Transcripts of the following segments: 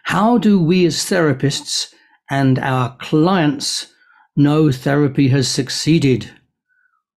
How do we as therapists and our clients know therapy has succeeded?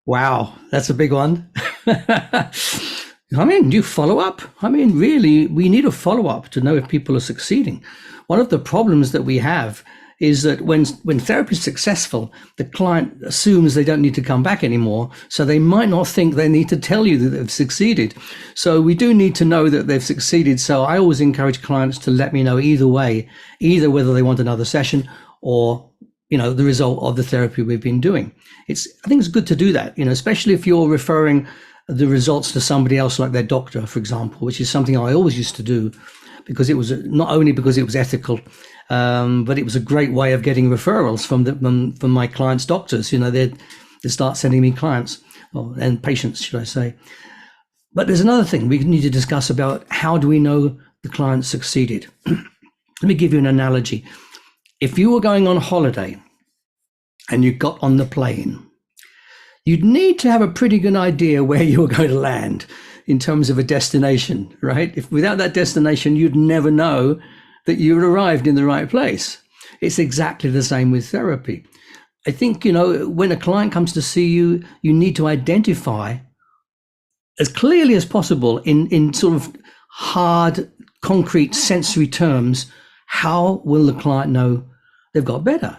Wow, that's a big one. I mean, do you follow up? I mean, really, we need a follow up to know if people are succeeding. One of the problems that we have is that when therapy is successful, the client assumes they don't need to come back anymore. So they might not think they need to tell you that they've succeeded. So we do need to know that they've succeeded. So I always encourage clients to let me know either way, either whether they want another session or, the result of the therapy we've been doing. I think it's good to do that, especially if you're referring the results to somebody else, like their doctor, for example, which is something I always used to do, because it was not only because it was ethical, but it was a great way of getting referrals from my clients' doctors. They'd start sending me clients and patients, should I say. But there's another thing we need to discuss about: how do we know the client succeeded? Let me give you an analogy. If you were going on holiday and you got on the plane, you'd need to have a pretty good idea where you were going to land in terms of a destination, right? If without that destination, you'd never know that you had arrived in the right place. It's exactly the same with therapy. I think, when a client comes to see you, you need to identify as clearly as possible in sort of hard, concrete, sensory terms, how will the client know they've got better?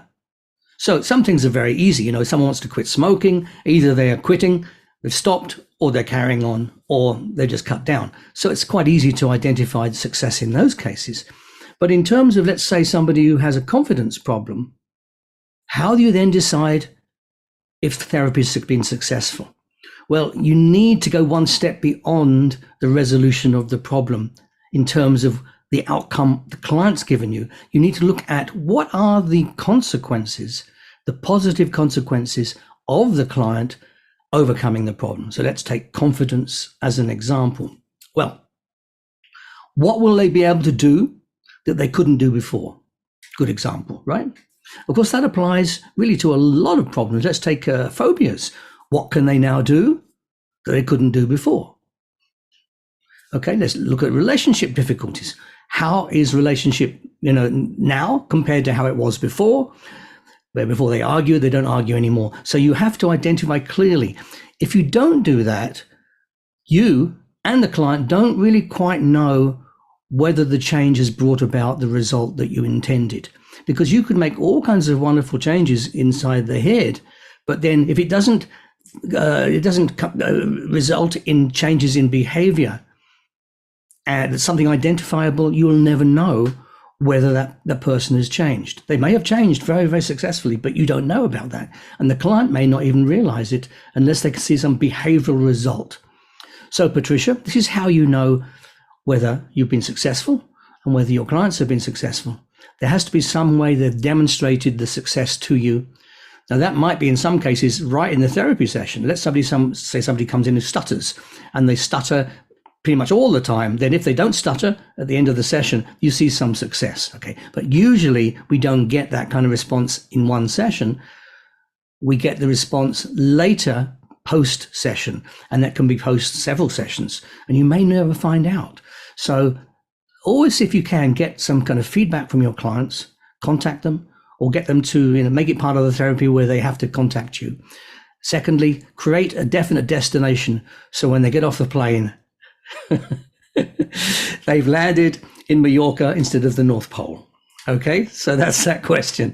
So some things are very easy. Someone wants to quit smoking, either they are quitting, they've stopped, or they're carrying on, or they're just cut down. So it's quite easy to identify success in those cases. But in terms of, let's say, somebody who has a confidence problem, how do you then decide if therapy has been successful? Well, you need to go one step beyond the resolution of the problem in terms of the outcome the client's given you. You need to look at what are the consequences, the positive consequences of the client overcoming the problem. So let's take confidence as an example. Well, what will they be able to do that they couldn't do before? Good example, right? Of course, that applies really to a lot of problems. Let's take phobias. What can they now do that they couldn't do before? Okay, let's look at relationship difficulties. How is relationship, now compared to how it was before? Where before they argued, they don't argue anymore. So you have to identify clearly. If you don't do that, you and the client don't really quite know whether the change has brought about the result that you intended. Because you could make all kinds of wonderful changes inside the head, but then if it doesn't result in changes in behavior, and it's something identifiable, you'll never know whether that person has changed. They may have changed very, very successfully, but you don't know about that. And the client may not even realize it unless they can see some behavioral result. So, Patricia, this is how you know whether you've been successful and whether your clients have been successful. There has to be some way they've demonstrated the success to you. Now, that might be in some cases right in the therapy session. Let's say somebody comes in who stutters, and they stutter pretty much all the time. Then if they don't stutter at the end of the session, you see some success. Okay, but usually we don't get that kind of response in one session. We get the response later, post session, and that can be post several sessions, and you may never find out. So always, if you can, get some kind of feedback from your clients, contact them, or get them to make it part of the therapy where they have to contact you. Secondly, create a definite destination, so when they get off the plane, they've landed in Mallorca instead of the North Pole. Okay, so that's that question.